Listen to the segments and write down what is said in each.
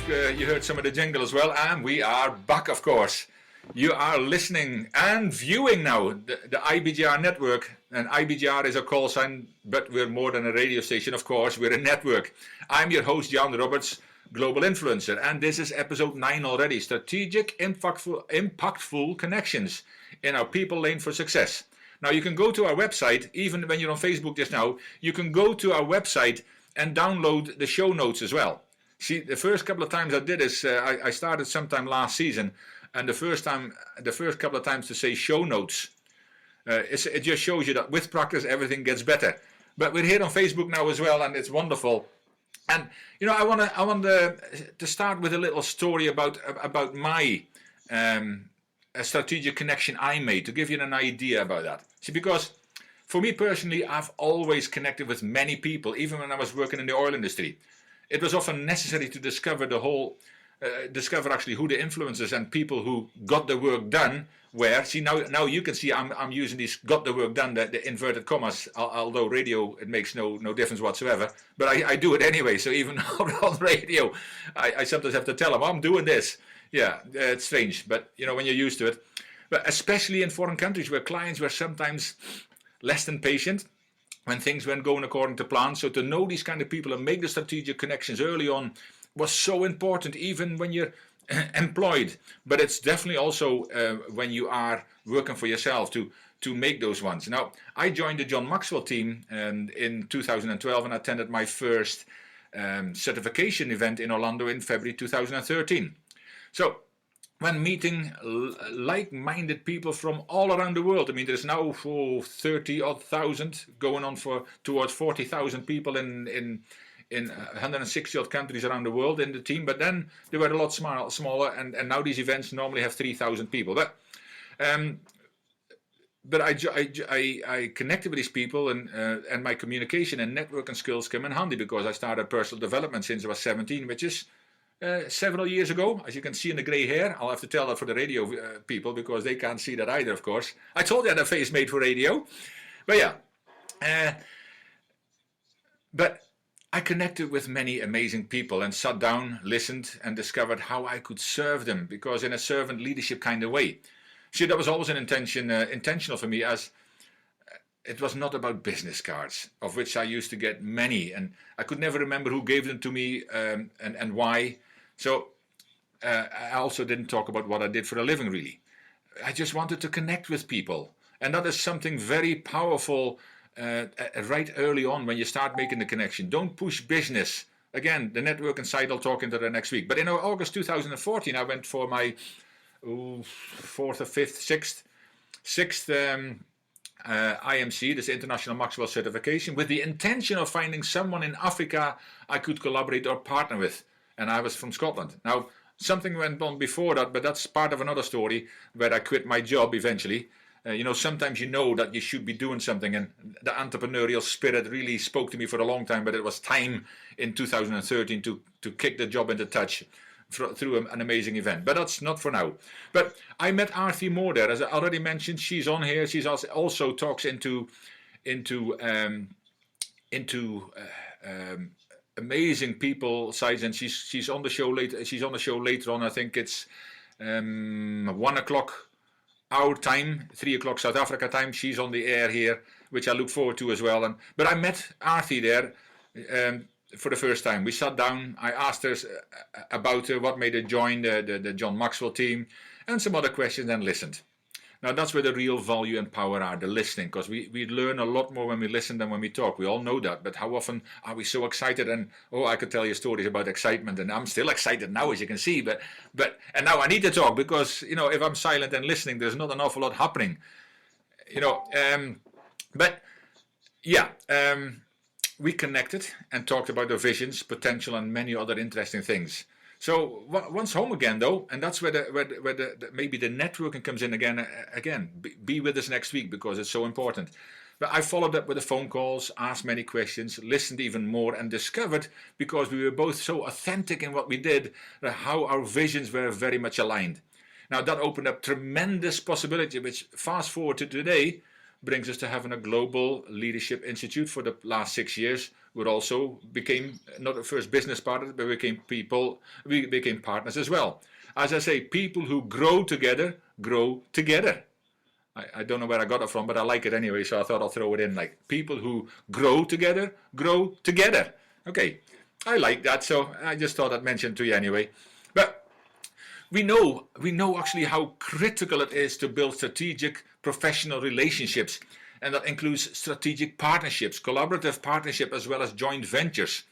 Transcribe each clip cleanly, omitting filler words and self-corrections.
You heard some of the jingle as well, and we are back, of course. You are listening and viewing now the IBGR network, and IBGR is a call sign, but we're more than a radio station, of course. We're a network. I'm your host, Jan Roberts, Global Influencer, and this is episode 9 already. Strategic, impactful connections in our people lane for success. Now, you can go to our website, even when you're on Facebook just now, you can go to our website and download the show notes as well. See, the first couple of times I did this, I started sometime last season, and the first couple of times to say show notes, it just shows you that with practice everything gets better. But we're here on Facebook now as well, and it's wonderful. And you know, I want to start with a little story about my a strategic connection I made, to give you an idea about that. See, because for me personally, I've always connected with many people, even when I was working in the oil industry. It was often necessary to discover actually who the influencers and people who got the work done were. See, now you can see I'm using these got the work done, the inverted commas, although radio, it makes no difference whatsoever. But I do it anyway, so even on radio, I sometimes have to tell them, I'm doing this. Yeah, it's strange, but you know, when you're used to it. But especially in foreign countries where clients were sometimes less than patient, when things weren't going according to plan. So to know these kind of people and make the strategic connections early on was so important, even when you're employed. But it's definitely also when you are working for yourself to make those ones. Now, I joined the John Maxwell team in 2012 and attended my first certification event in Orlando in February 2013. So when meeting like-minded people from all around the world, I mean, there's now 30,000 going on towards 40,000 people in 160 odd countries around the world in the team. But then they were a lot smaller, and now these events normally have 3,000 people. But I connected with these people, and my communication and networking skills come in handy because I started personal development since I was 17, which is several years ago. As you can see in the grey hair, I'll have to tell that for the radio people because they can't see that either, of course. I told you I had a face made for radio. But yeah, but I connected with many amazing people and sat down, listened, and discovered how I could serve them, because in a servant leadership kind of way. See, that was always an intentional for me, as it was not about business cards, of which I used to get many, and I could never remember who gave them to me and why. So I also didn't talk about what I did for a living, really. I just wanted to connect with people, and that is something very powerful right early on when you start making the connection. Don't push business. Again, the networking side I'll talk into the next week. But in August 2014, I went for my sixth IMC, this International Maxwell Certification, with the intention of finding someone in Africa I could collaborate or partner with. And I was from Scotland. Now, something went on before that, but that's part of another story where I quit my job eventually. You know, sometimes you know that you should be doing something, and the entrepreneurial spirit really spoke to me for a long time, but it was time in 2013 to kick the job into touch through an amazing event. But that's not for now. But I met Arthi Moore there, as I already mentioned. She's on here. She's also talks into amazing people sides, and she's on the show later. She's on the show later on. I think it's 1 o'clock our time, 3 o'clock South Africa time. She's on the air here, which I look forward to as well. But I met Arthi there for the first time. We sat down. I asked her about what made her join the John Maxwell team, and some other questions, and listened. Now, that's where the real value and power are, the listening, because we learn a lot more when we listen than when we talk. We all know that, but how often are we so excited? And, I could tell you stories about excitement, and I'm still excited now, as you can see, but now I need to talk, because, you know, if I'm silent and listening, there's not an awful lot happening, you know. We connected and talked about the visions, potential, and many other interesting things. So once home again, though, and that's where maybe the networking comes in again. Be with us next week, because it's so important. But I followed up with the phone calls, asked many questions, listened even more, and discovered, because we were both so authentic in what we did, how our visions were very much aligned. Now, that opened up tremendous possibility, which, fast forward to today, brings us to having a global leadership institute for the last 6 years, we also became not at first business partners, but we became partners as well. As I say, people who grow together grow together. I don't know where I got it from, but I like it anyway, so I thought I'll throw it in. Like, people who grow together grow together. Okay, I like that, so I just thought I'd mention it to you anyway. But we know actually how critical it is to build strategic professional relationships, and that includes strategic partnerships, collaborative partnership, as well as joint ventures.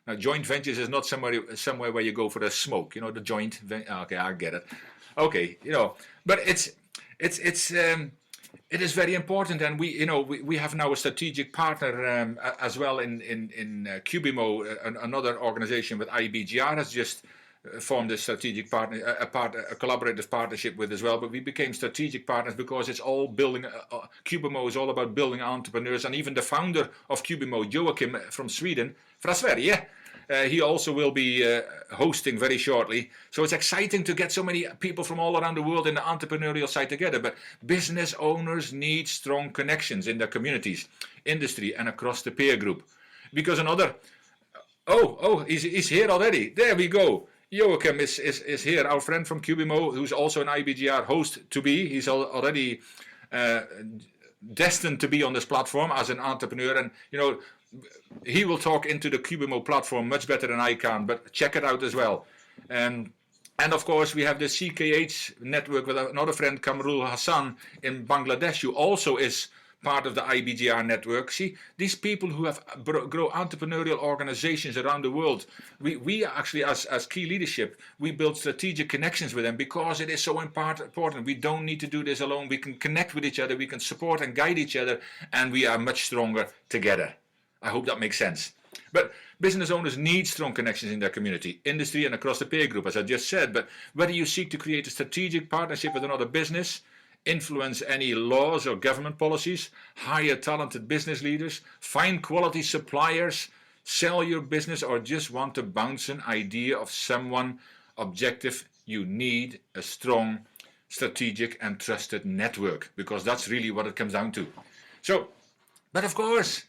Now, joint ventures is not somewhere where you go for a smoke, the joint. Okay, I get it. Okay, but it is very important, and we have now a strategic partner as well in Cubimo. Another organization with IBGR has just formed a strategic partner, a collaborative partnership with as well. But we became strategic partners because it's all building. Cubimo is all about building entrepreneurs, and even the founder of Cubimo, Joachim from Sweden, från Sverige, he also will be hosting very shortly. So it's exciting to get so many people from all around the world in the entrepreneurial side together. But business owners need strong connections in their communities, industry, and across the peer group. Because another, he's here already. There we go. Joachim is here, our friend from Cubimo, who's also an IBGR host to be. He's already destined to be on this platform as an entrepreneur, and he will talk into the Cubimo platform much better than I can, but check it out as well. And of course, we have the CKH network with another friend, Kamrul Hassan, in Bangladesh, who also is part of the IBGR network. See, these people who have grow entrepreneurial organizations around the world, we actually, as key leadership, we build strategic connections with them because it is so important. We don't need to do this alone. We can connect with each other, we can support and guide each other, and we are much stronger together. I hope that makes sense. But business owners need strong connections in their community, industry, and across the peer group, as I just said. But whether you seek to create a strategic partnership with another business, influence any laws or government policies, hire talented business leaders, find quality suppliers, sell your business, or just want to bounce an idea of someone objective, you need a strong, strategic, and trusted network, because that's really what it comes down to. So, but of course,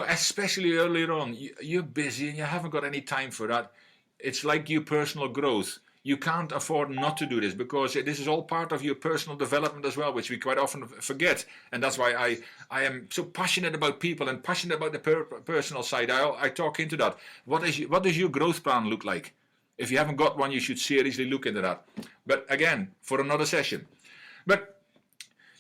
especially earlier on, you're busy and you haven't got any time for that. It's like your personal growth. You can't afford not to do this, because this is all part of your personal development as well, which we quite often forget. And that's why I am so passionate about people and passionate about the personal side. I talk into that. What does your growth plan look like? If you haven't got one, you should seriously look into that. But again, for another session. But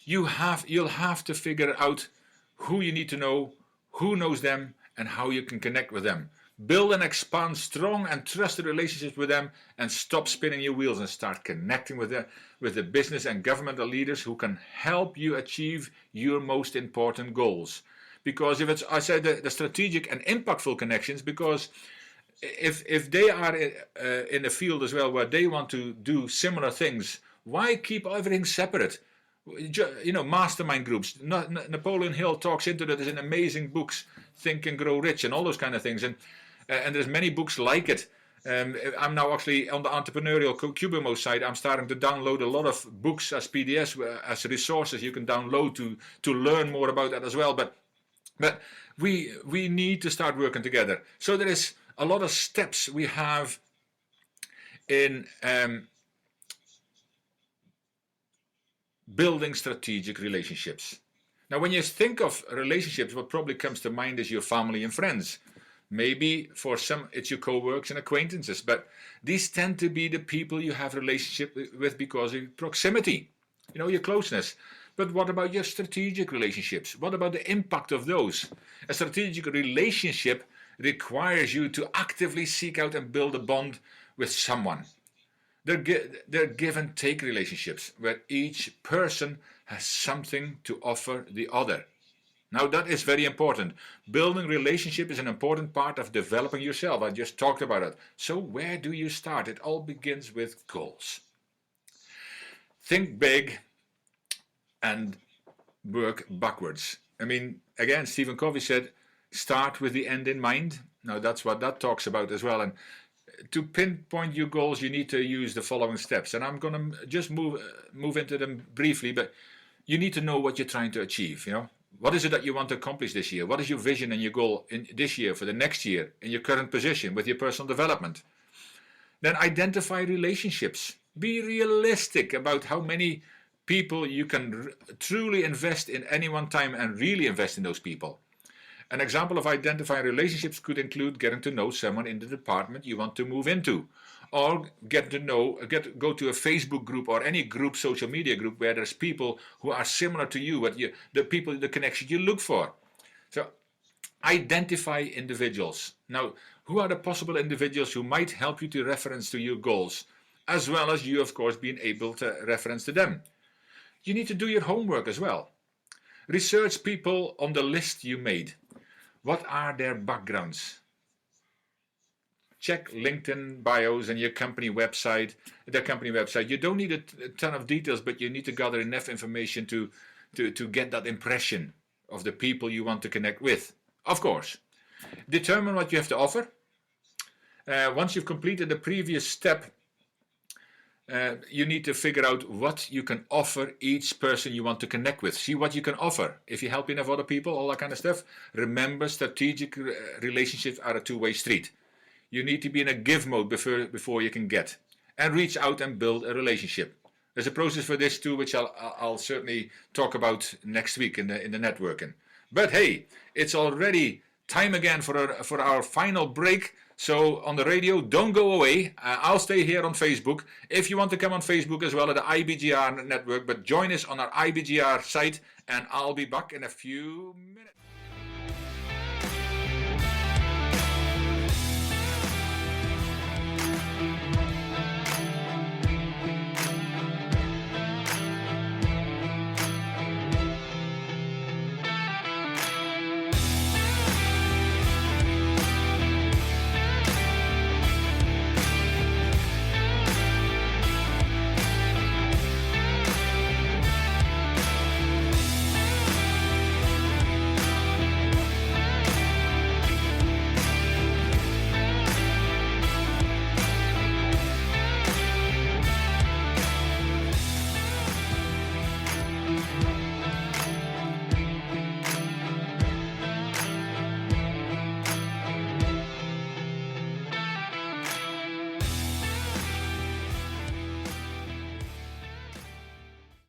you'll have to figure out who you need to know, who knows them, and how you can connect with them. Build and expand strong and trusted relationships with them, and stop spinning your wheels and start connecting with the business and governmental leaders who can help you achieve your most important goals. Because I said the strategic and impactful connections, because if they are in a field as well where they want to do similar things, why keep everything separate? Mastermind groups. Napoleon Hill talks into that in amazing books, Think and Grow Rich, and all those kind of things. And there's many books like it. I'm now actually on the entrepreneurial Cubimo side. I'm starting to download a lot of books as PDFs, as resources you can download to learn more about that as well. But we need to start working together. So there is a lot of steps we have in building strategic relationships. Now, when you think of relationships, what probably comes to mind is your family and friends. Maybe for some, it's your co-workers and acquaintances, but these tend to be the people you have relationship with because of proximity, your closeness. But what about your strategic relationships? What about the impact of those? A strategic relationship requires you to actively seek out and build a bond with someone. They're give and take relationships where each person has something to offer the other. Now that is very important. Building relationship is an important part of developing yourself. I just talked about it. So where do you start? It all begins with goals. Think big and work backwards. I mean, again, Stephen Covey said, start with the end in mind. Now that's what that talks about as well. And to pinpoint your goals, you need to use the following steps. And I'm going to just move into them briefly, but you need to know what you're trying to achieve, What is it that you want to accomplish this year? What is your vision and your goal in this year, for the next year, in your current position, with your personal development? Then identify relationships. Be realistic about how many people you can truly invest in any one time and really invest in those people. An example of identifying relationships could include getting to know someone in the department you want to move into, or go to a Facebook group or any group, social media group, where there's people who are similar to you, the connection you look for. So identify individuals. Now, who are the possible individuals who might help you to reference to your goals, as well as you, of course, being able to reference to them? You need to do your homework as well. Research people on the list you made. What are their backgrounds? Check LinkedIn bios and their company website. You don't need a ton of details, but you need to gather enough information to get that impression of the people you want to connect with. Of course, determine what you have to offer. Once you've completed the previous step, you need to figure out what you can offer each person you want to connect with. See what you can offer. If you help enough other people, all that kind of stuff. Remember, strategic relationships are a two-way street. You need to be in a give mode before you can get. And reach out and build a relationship. There's a process for this too, which I'll certainly talk about next week in the networking. But hey, it's already time again for our final break. So on the radio, don't go away. I'll stay here on Facebook. If you want to come on Facebook as well at the IBGR network, but join us on our IBGR site, and I'll be back in a few minutes.